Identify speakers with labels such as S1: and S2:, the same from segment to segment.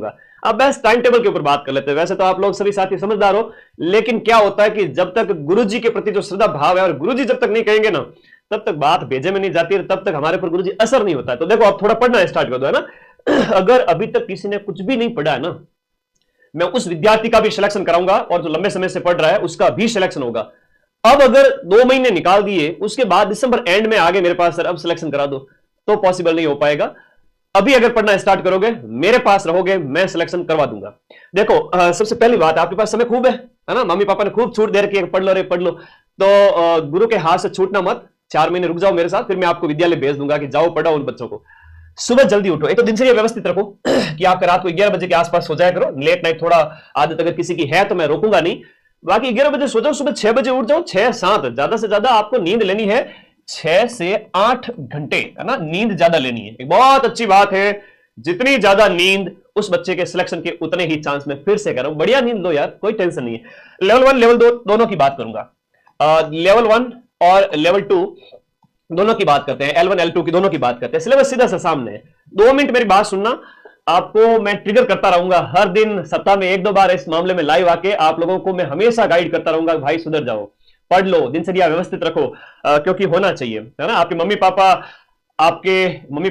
S1: करूंगा। अब बस टाइम टेबल के ऊपर बात कर लेते हैं। वैसे तो आप लोग सभी साथी समझदार हो, लेकिन क्या होता है कि जब तक गुरुजी के प्रति जो श्रद्धा भाव है और गुरुजी जब तक नहीं कहेंगे ना, तब तक बात भेजे में नहीं जाती है, तब तक हमारे ऊपर गुरुजी असर नहीं होता है। तो देखो अब थोड़ा पढ़ना स्टार्ट कर दो, है ना। अगर अभी तक किसी ने कुछ भी नहीं पढ़ा है ना, मैं उस विद्यार्थी का भी सिलेक्शन कराऊंगा और जो लंबे समय से पढ़ रहा है उसका भी सिलेक्शन होगा। अब अगर 2 महीने निकाल दिए, उसके बाद दिसंबर एंड में आगे मेरे पास सर अब सिलेक्शन करा दो, तो पॉसिबल नहीं हो पाएगा। अभी अगर पढ़ना स्टार्ट करोगे, मेरे पास रहोगे, मैं सिलेक्शन करवा दूंगा। देखो सबसे पहली बात, आपके पास समय खूब है ना, मम्मी पापा ने खूब छूट दे रखी है, पढ़ लो रे पढ़ लो, तो गुरु के हाथ से छूटना मत। 4 महीने रुक जाओ मेरे साथ, फिर मैं आपको विद्यालय भेज दूंगा कि जाओ पढ़ाओ उन बच्चों को। सुबह जल्दी उठो, एक तो दिनचर्या व्यवस्थित रखो कि आप रात को 11 बजे के आसपास सो जाया करो। लेट नाइट थोड़ा आदत अगर किसी की है तो मैं रोकूंगा नहीं, बाकी 11 बजे सो जाओ, सुबह 6 बजे उठ जाओ। 6-7 ज्यादा से ज्यादा आपको नींद लेनी है, 6 से 8 घंटे, है ना, नींद ज्यादा लेनी है। एक बहुत अच्छी बात है, जितनी ज्यादा नींद उस बच्चे के सिलेक्शन के उतने ही चांस। में फिर से कह रहा हूं, बढ़िया नींद लो यार, कोई टेंशन नहीं है। लेवल 1 लेवल 2 दोनों की बात करूंगा। लेवल 1 और लेवल 2 दोनों की बात करते हैं, L1 L2 की दोनों की बात करते हैं। सिलेबस सीधा सा सामने है। 2 मिनट मेरी बात सुनना, आपको मैं ट्रिगर करता रहूंगा हर दिन, सप्ताह में 1-2 बार इस मामले में लाइव आके आप लोगों को मैं हमेशा गाइड करता रहूंगा। भाई सुधर जाओ, पढ़ लो, दिनचर्या व्यवस्थित रखो, क्योंकि होना चाहिए, है ना। आपके मम्मी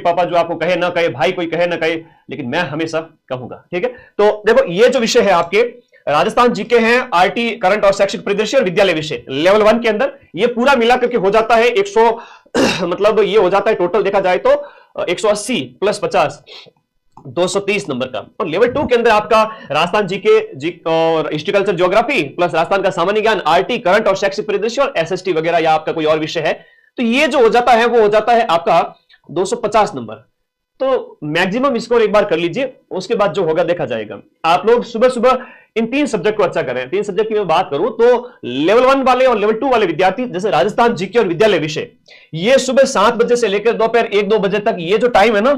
S1: पापा जो आपको कहे ना कहे, भाई कोई कहे ना कहे, लेकिन मैं हमेशा कहूंगा, ठीक है। तो देखो ये जो विषय है आपके राजस्थान जीके हैं, आरटी करंट और शैक्षिक परिदृश्य और विद्यालय विषय लेवल 1 के अंदर, ये पूरा मिला करके हो जाता है 100 मतलब ये हो जाता है टोटल देखा जाए तो 180 + 50 230 नंबर का। और लेवल 2 के अंदर आपका राजस्थान जीके और हिस्ट्रिकल्चर ज्योग्राफी प्लस राजस्थान का सामान्य ज्ञान, आरटी करंट और शैक्षिक परिदृश्य और एसएसटी वगैरह, या आपका कोई और विषय है, तो ये जो हो जाता है वो हो जाता है आपका 250 नंबर। तो मैक्सिमम स्कोर एक बार कर लीजिए, उसके बाद जो होगा देखा जाएगा। आप लोग सुबह सुबह इन 3 सब्जेक्ट को अच्छा करें। 3 सब्जेक्ट की मैं बात करूं तो लेवल 1 वाले और लेवल 2 वाले विद्यार्थी, जैसे राजस्थान जीके और विद्यालय विषय, ये सुबह 7 बजे से लेकर दोपहर 1-2 बजे तक, ये जो टाइम है ना,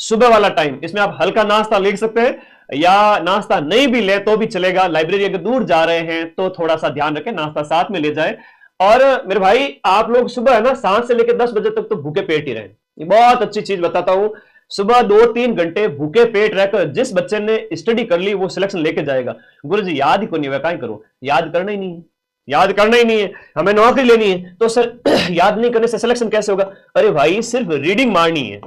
S1: सुबह वाला टाइम, इसमें आप हल्का नाश्ता ले सकते हैं, या नाश्ता नहीं भी ले तो भी चलेगा। लाइब्रेरी अगर दूर जा रहे हैं तो थोड़ा सा ध्यान रखें, नाश्ता साथ में ले जाए। और मेरे भाई आप लोग सुबह है ना 7 से लेकर 10 बजे तक तो भूखे पेट ही रहे। बहुत अच्छी चीज बताता हूं, सुबह 2-3 घंटे भूखे पेट रहकर जिस बच्चे ने स्टडी कर ली वो सिलेक्शन लेके जाएगा। गुरुजी याद ही को नहीं हुआ, क्या करूं, याद करना ही नहीं है, याद करना ही नहीं है, हमें नौकरी लेनी है, तो सर याद नहीं करने से सिलेक्शन कैसे होगा। अरे भाई सिर्फ रीडिंग मारनी है,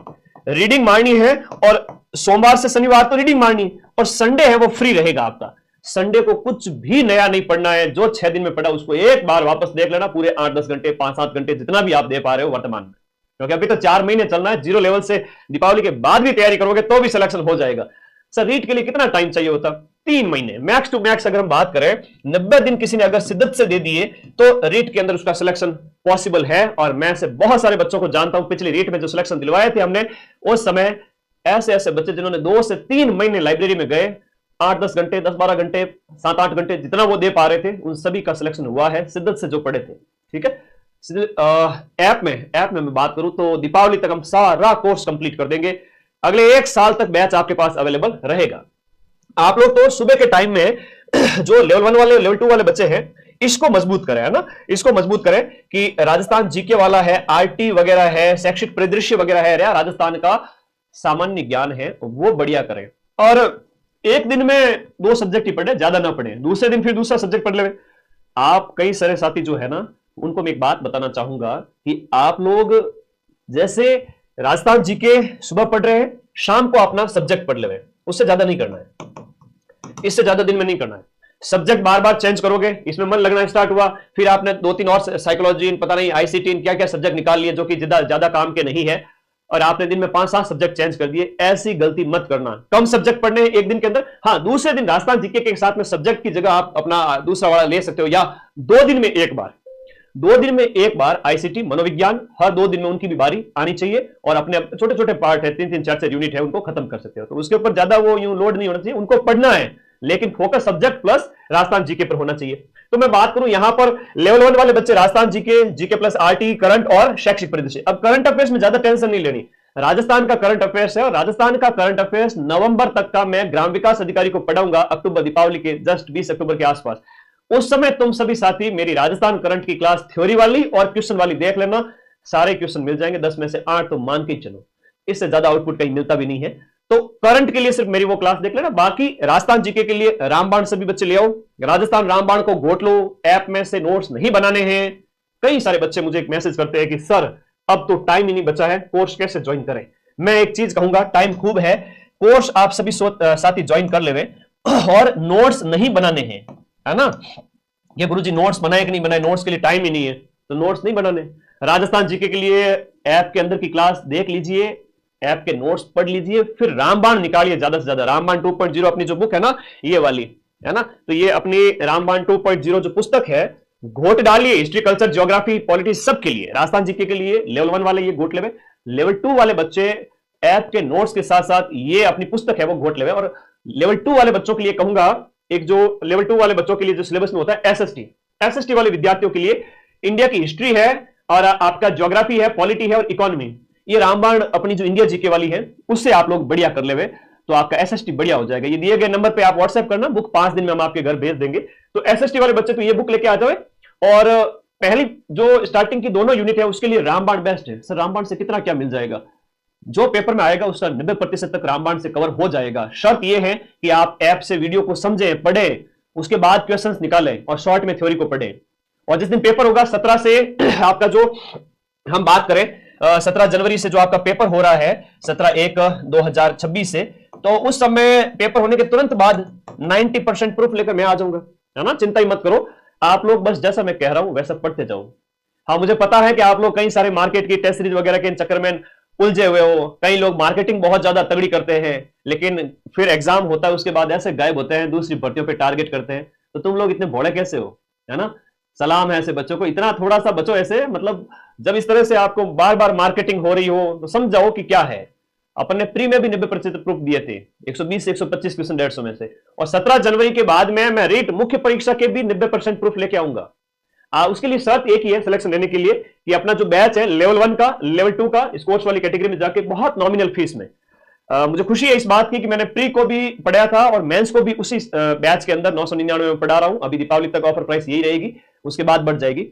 S1: रीडिंग मारनी है, और सोमवार से शनिवार तो रीडिंग मारनी है, और संडे है वो फ्री रहेगा आपका। संडे को कुछ भी नया नहीं पढ़ना है, जो 6 दिन में पढ़ा उसको एक बार वापस देख लेना, पूरे 8-10 घंटे 5-7 घंटे जितना भी आप दे पा रहे हो वर्तमान में, क्योंकि अभी तो 4 महीने चलना है। 0 लेवल से दीपावली के बाद भी तैयारी करोगे तो भी सिलेक्शन हो जाएगा। सर रीट के लिए कितना टाइम चाहिए होता? 3 महीने मैक्स टू मैक्स। अगर हम बात करें 90 दिन किसी ने अगर शिद्दत से दे दिए तो रीट के अंदर उसका सिलेक्शन पॉसिबल है। और मैं से बहुत सारे बच्चों को जानता हूं, पिछले रीट में जो सिलेक्शन दिलवाए थे हमने, उस समय ऐसे ऐसे बच्चे जिन्होंने 2 से 3 महीने लाइब्रेरी में गए, 8-10 घंटे 10-12 घंटे 7-8 घंटे जितना वो दे पा रहे थे, उन सभी का सिलेक्शन हुआ है शिद्दत से जो पढ़े थे, ठीक है। ऐप में मैं बात करूं तो दीपावली तक हम सारा कोर्स कंप्लीट कर देंगे। अगले 1 साल तक बैच आपके पास अवेलेबल रहेगा। आप लोग तो सुबह के टाइम में जो लेवल 1 वाले लेवल 2 वाले बच्चे हैं, इसको मजबूत करें, है ना, इसको मजबूत करें कि राजस्थान जीके वाला है, आरटी वगैरह है, शैक्षिक परिदृश्य वगैरह है, राजस्थान का सामान्य ज्ञान है, वो बढ़िया करें। और एक दिन में 2 सब्जेक्ट ही पढ़े, ज्यादा ना पढ़े, दूसरे दिन फिर दूसरा सब्जेक्ट पढ़ ले। आप कई सारे साथी जो है ना, उनको मैं एक बात बताना चाहूंगा कि आप लोग जैसे राजस्थान जीके सुबह पढ़ रहे हैं, शाम को अपना सब्जेक्ट पढ़ ले, उससे ज्यादा नहीं करना है, इससे ज्यादा दिन में नहीं करना है। सब्जेक्ट बार बार चेंज करोगे, इसमें मन लगना स्टार्ट हुआ, फिर आपने 2-3 और साइकोलॉजी, पता नहीं आईसीटी, क्या क्या सब्जेक्ट निकाल लिए जो कि ज्यादा काम के नहीं है, और आपने दिन में 5-7 सब्जेक्ट चेंज कर दिए। ऐसी गलती मत करना। कम सब्जेक्ट पढ़ने हैं एक दिन के अंदर, हाँ दूसरे दिन राजस्थान जीके के साथ में सब्जेक्ट की जगह आप अपना दूसरा वाला ले सकते हो, या 2 दिन में एक बार आईसीटी मनोविज्ञान, हर 2 दिन में उनकी भी बारी आनी चाहिए, और अपने छोटे छोटे पार्ट है, 3-3 4-4 यूनिट है, उनको खत्म कर सकते हो। तो उसके ऊपर ज्यादा वो यूं लोड नहीं होना चाहिए, उनको पढ़ना है, लेकिन focus subject plus Rajasthan GK पर होना चाहिए। तो मैं बात करूं यहां पर लेवल 1 वाले बच्चे Rajasthan GK plus RT current और शैक्षिक परिदृश्य। अब करंट अफेयर्स में ज्यादा टेंशन नहीं लेनी, राजस्थान का करंट अफेयर्स है, और राजस्थान का करंट अफेयर्स नवंबर तक का मैं ग्राम विकास अधिकारी को पढ़ाऊंगा, अक्टूबर दीपावली के जस्ट 20 अक्टूबर के आसपास। उस समय तुम सभी साथी मेरी राजस्थान करंट की क्लास थ्योरी वाली और क्वेश्चन वाली देख लेना, सारे क्वेश्चन मिल जाएंगे, 10 में से 8 तो मान के चलो, इससे ज्यादा आउटपुट कहीं मिलता भी नहीं है। तो करंट के लिए सिर्फ मेरी वो क्लास देख लेना, बाकी राजस्थान जीके के लिए रामबाण सभी बच्चे ले आओ, राजस्थान रामबाण को घोट लो, ऐप में से नोट्स नहीं बनाने हैं। कई सारे बच्चे मुझे एक मैसेज करते हैं कि सर अब तो टाइम ही नहीं बचा है, कोर्स कैसे ज्वाइन करें। मैं एक चीज कहूंगा, टाइम खूब है, कोर्स आप सभी साथी ज्वाइन कर ले और नोट्स नहीं बनाने हैं, है ना। ये गुरुजी नोट्स बनाए कि नहीं बनाए, नोट्स के लिए टाइम ही नहीं है तो नोट्स नहीं बनाने। राजस्थान जीके के लिए ऐप के अंदर की क्लास देख लीजिए, ऐप के नोट्स पढ़ लीजिए, फिर रामबाण निकालिए ज्यादा से ज्यादा। रामबाण 2.0 अपनी जो बुक है ना ये वाली, है ना, तो ये अपनी रामबाण 2.0 जो पुस्तक है घोट डालिए, हिस्ट्री कल्चर ज्योग्राफी पॉलिटिक्स सबके लिए। राजस्थान जीके के लिए लेवल 1 वाले ये घोट लेवे, लेवल 2 वाले बच्चे ऐप के नोट्स के साथ साथ ये अपनी पुस्तक है वो घोट लेवे। और लेवल 2 वाले बच्चों के लिए कहूंगा, एक जो लेवल 2 वाले बच्चों के लिए जो सिलेबस में होता है एसएसटी वाले विद्यार्थियों के लिए इंडिया की हिस्ट्री है और आपका ज्योग्राफी है, पॉलिटी है और इकोनॉमी, ये रामबाण अपनी जो इंडिया जीके वाली है उससे आप लोग बढ़िया कर लेवे तो आपका एसएसटी बढ़िया हो जाएगा। ये दिए गए नंबर पे आप व्हाट्सएप करना, बुक 5 दिन में हम आपके घर भेज देंगे। तो एसएसटी वाले बच्चे तो ये बुक लेके आ जाए। और पहली जो स्टार्टिंग की दोनों यूनिट है उसके लिए रामबाण बेस्ट है। सर रामबाण से कितना क्या मिल जाएगा, जो पेपर में आएगा उसका 90% तक रामबाण से कवर हो जाएगा। शर्त यह है कि आप ऐप से वीडियो को समझें, पढ़ें, उसके बाद क्वेश्चंस निकालें और शॉर्ट में थ्योरी को पढ़ें। और जिस दिन पेपर होगा 17 से आपका जो हम बात करें 17 जनवरी से जो आपका पेपर हो रहा है 17/1/2026 से, तो उस समय पेपर होने के तुरंत बाद 90% प्रूफ लेकर मैं आ जाऊंगा, है ना। चिंता ही मत करो, आप लोग बस जैसा मैं कह रहा हूं वैसा पढ़ते जाओ। हाँ मुझे पता है कि आप लोग कई सारे मार्केट की टेस्ट सीरीज वगैरह के चक्कर में उलझे हुए हो, कई लोग मार्केटिंग बहुत ज्यादा तगड़ी करते हैं लेकिन फिर एग्जाम होता है उसके बाद ऐसे गायब होते हैं, दूसरी भर्तियों पे टारगेट करते हैं। तो तुम लोग इतने भोले कैसे हो, है ना। सलाम है ऐसे बच्चों को, इतना थोड़ा सा बचो ऐसे, मतलब जब इस तरह से आपको बार बार मार्केटिंग हो रही हो तो समझ जाओ कि क्या है। अपन ने प्री में भी 90% प्रूफ दिए थे, 120 से 125 क्वेश्चन 150 में से। और 17 जनवरी के बाद में मैं रीट मुख्य परीक्षा के भी 90% प्रूफ लेके आऊंगा। उसके लिए शर्त एक ही है सिलेक्शन लेने के लिए कि अपना जो बैच है लेवल 1 का, लेवल 2 का स्पोर्ट्स वाली कैटेगरी में जाके बहुत नॉमिनल फीस में। मुझे खुशी है इस बात की कि मैंने प्री को भी पढ़ाया था और मेंस को भी उसी बैच के अंदर 999 में पढ़ा रहा हूं। अभी दीपावली तक ऑफर प्राइस यही रहेगी, उसके बाद बढ़ जाएगी।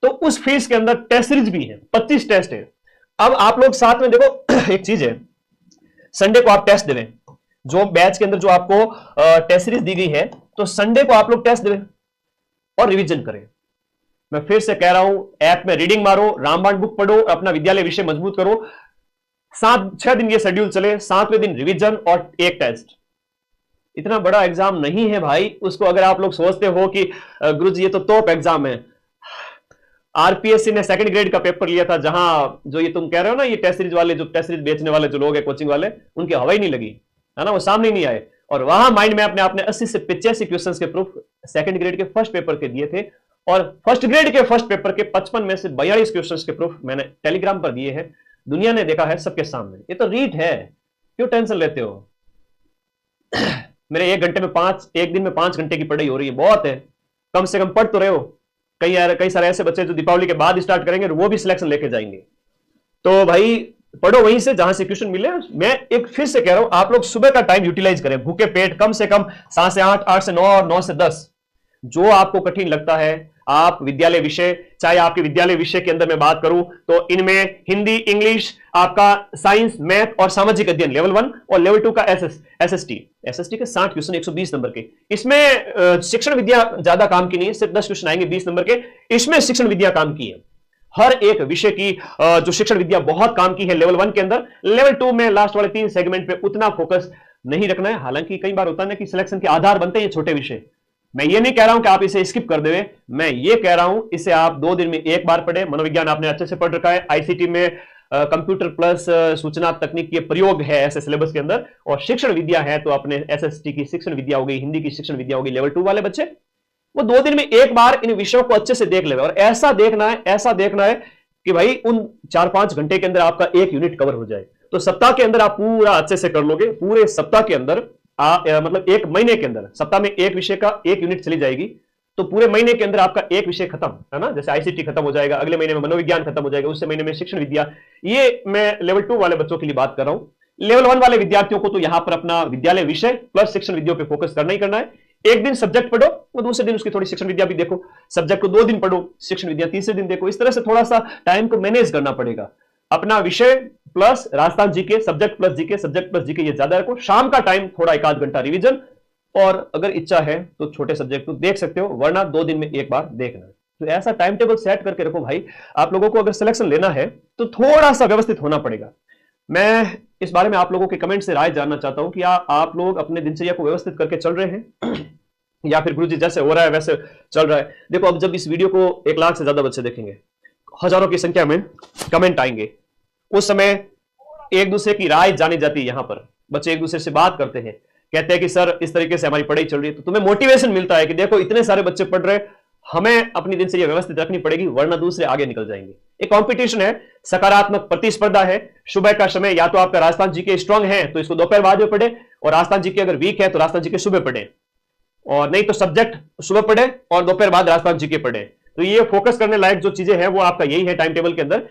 S1: तो उस फीस के अंदर टेस्ट सीरीज भी है, 25 टेस्ट है। अब आप लोग साथ में देखो एक चीज है, संडे को आप टेस्ट देवें, जो बैच के अंदर जो आपको टेस्ट सीरीज दी गई है, तो संडे को आप लोग टेस्ट देवें और रिवीजन करें। मैं फिर से कह रहा हूं, ऐप में रीडिंग मारो, रामबाण बुक पढ़ो, अपना विद्यालय विषय मजबूत करो। 7-6 दिन ये शेड्यूल चले, 7वें दिन रिवीजन और एक टेस्ट। इतना बड़ा एग्जाम नहीं है भाई उसको। अगर आप लोग सोचते हो कि गुरुजी ये तो टॉप एग्जाम है, आरपीएससी ने सेकंड ग्रेड का पेपर लिया था, जहां जो ये तुम कह रहे हो ना, ये टेस्ट सीरीज वाले, जो टेस्ट सीरीज बेचने वाले जो लोग हैं कोचिंग वाले, उनकी हवा ही नहीं लगी, है ना, वो सामने नहीं आए। और वहां माइंड में अपने आपने 80 से 85 क्वेश्चन के प्रूफ सेकंड ग्रेड के फर्स्ट पेपर के दिए थे, और फर्स्ट ग्रेड के फर्स्ट पेपर के 55 में से 42 क्वेश्चन के प्रूफ मैंने टेलीग्राम पर दिए हैं। दुनिया ने देखा है सबके सामने। ये तो रीट है, क्यों टेंशन लेते हो। मेरे एक दिन में 5 घंटे की पढ़ाई हो रही है, बहुत है। कम से कम पढ़ तो रहे हो। कई सारे ऐसे बच्चे जो दीपावली के बाद स्टार्ट करेंगे वो भी सिलेक्शन लेके जाएंगे। तो भाई पढ़ो वहीं से जहां से क्वेश्चन मिले। मैं एक फिर से कह रहा हूं, आप लोग सुबह का टाइम यूटिलाइज करें, भूखे पेट, कम से कम 7 से 8, 8 से 9 और 9 से 10। जो आपको कठिन लगता है, आप विद्यालय विषय, चाहे आपके विद्यालय विषय के अंदर मैं बात करूं तो इनमें हिंदी, इंग्लिश, आपका साइंस, मैथ और सामाजिक अध्ययन लेवल 1 और लेवल 2 का एसएसटी के 60 क्वेश्चन 120 नंबर के। इसमें शिक्षण विद्या ज्यादा काम की नहीं है, सिर्फ 10 क्वेश्चन आएंगे 20 नंबर के। इसमें शिक्षण विद्या काम की है, हर एक विषय की जो शिक्षण विद्या बहुत काम की है लेवल 1 के अंदर। लेवल 2 में लास्ट वाले 3 सेगमेंट पे उतना फोकस नहीं रखना है। हालांकि कई बार होता है ना कि सिलेक्शन के आधार बनते हैं छोटे विषय। मैं ये नहीं कह रहा हूं कि आप इसे स्किप कर देवे, मैं ये कह रहा हूं इसे आप 2 दिन में एक बार पढ़े। मनोविज्ञान आपने अच्छे से पढ़ रखा है, आईसीटी में कंप्यूटर प्लस सूचना तकनीक के प्रयोग है ऐसे सिलेबस के अंदर, और शिक्षण विद्या है तो अपने एसएसटी की शिक्षण विद्या हो गई, हिंदी की शिक्षण विद्या हो गई। लेवल 2 वाले बच्चे वो 2 दिन में एक बार इन विषयों को अच्छे से देख ले, और ऐसा देखना है कि भाई उन 4-5 घंटे के अंदर आपका एक यूनिट कवर हो जाए। तो सप्ताह के अंदर आप पूरा अच्छे से कर लोगे। पूरे सप्ताह के अंदर मतलब एक महीने के अंदर सप्ताह में एक विषय का एक यूनिट चली जाएगी, तो पूरे महीने के अंदर आपका एक विषय खत्म, है ना। जैसे आईसीटी खत्म हो जाएगा, अगले महीने में मनोविज्ञान खत्म हो जाएगा, उससे महीने में शिक्षण विद्या। ये मैं लेवल 2 वाले बच्चों के लिए बात कर रहा हूं। लेवल 1 वाले विद्यार्थियों को तो यहां पर अपना विद्यालय विषय प्लस शिक्षण विद्या पे फोकस करना ही करना है। एक दिन सब्जेक्ट पढ़ो और दूसरे दिन उसकी थोड़ी शिक्षण विद्या भी देखो। सब्जेक्ट को 2 दिन पढ़ो, शिक्षण विद्या तीसरे दिन देखो। इस तरह से थोड़ा सा टाइम को मैनेज करना पड़ेगा। अपना विषय plus Rajasthan GK, subject plus GK, subject plus GK, ये ज्यादा रखो। शाम का टाइम थोड़ा 1 आध घंटा रिवीजन, और अगर इच्छा है तो छोटे सब्जेक्ट को देख सकते हो, वरना 2 दिन में एक बार देखना। तो ऐसा टाइम टेबल सेट करके रखो भाई। आप लोगों को अगर सिलेक्शन लेना है तो थोड़ा सा व्यवस्थित होना पड़ेगा। मैं इस बारे में आप लोगों के कमेंट से राय जानना चाहता हूं कि आप लोग अपने दिनचर्या को व्यवस्थित करके चल रहे हैं या फिर गुरुजी जैसे हो रहा है वैसे चल रहा है। देखो, अब जब इस वीडियो को 1 लाख से ज्यादा बच्चे देखेंगे, हजारों की संख्या में कमेंट आएंगे, उस समय एक दूसरे की राय जानी जाती है। यहां पर बच्चे एक दूसरे से बात करते हैं, कहते हैं कि सर इस तरीके से हमारी पढ़ाई चल रही है, तो तुम्हें मोटिवेशन मिलता है कि देखो इतने सारे बच्चे पढ़ रहे, हमें अपनी दिनचर्या व्यवस्थित रखनी पड़ेगी, वरना दूसरे आगे निकल जाएंगे। एक कंपटीशन है, सकारात्मक प्रतिस्पर्धा है। सुबह का समय या तो आपका राजस्थान जीके स्ट्रांग है तो इसको दोपहर बाद में पढ़े, और राजस्थान जीके अगर वीक है तो राजस्थान जीके सुबह पढ़े, और नहीं तो सब्जेक्ट सुबह पढ़े और दोपहर बाद राजस्थान जीके पढ़े। तो ये फोकस करने लायक जो चीजें हैं वो आपका यही है टाइम टेबल के अंदर।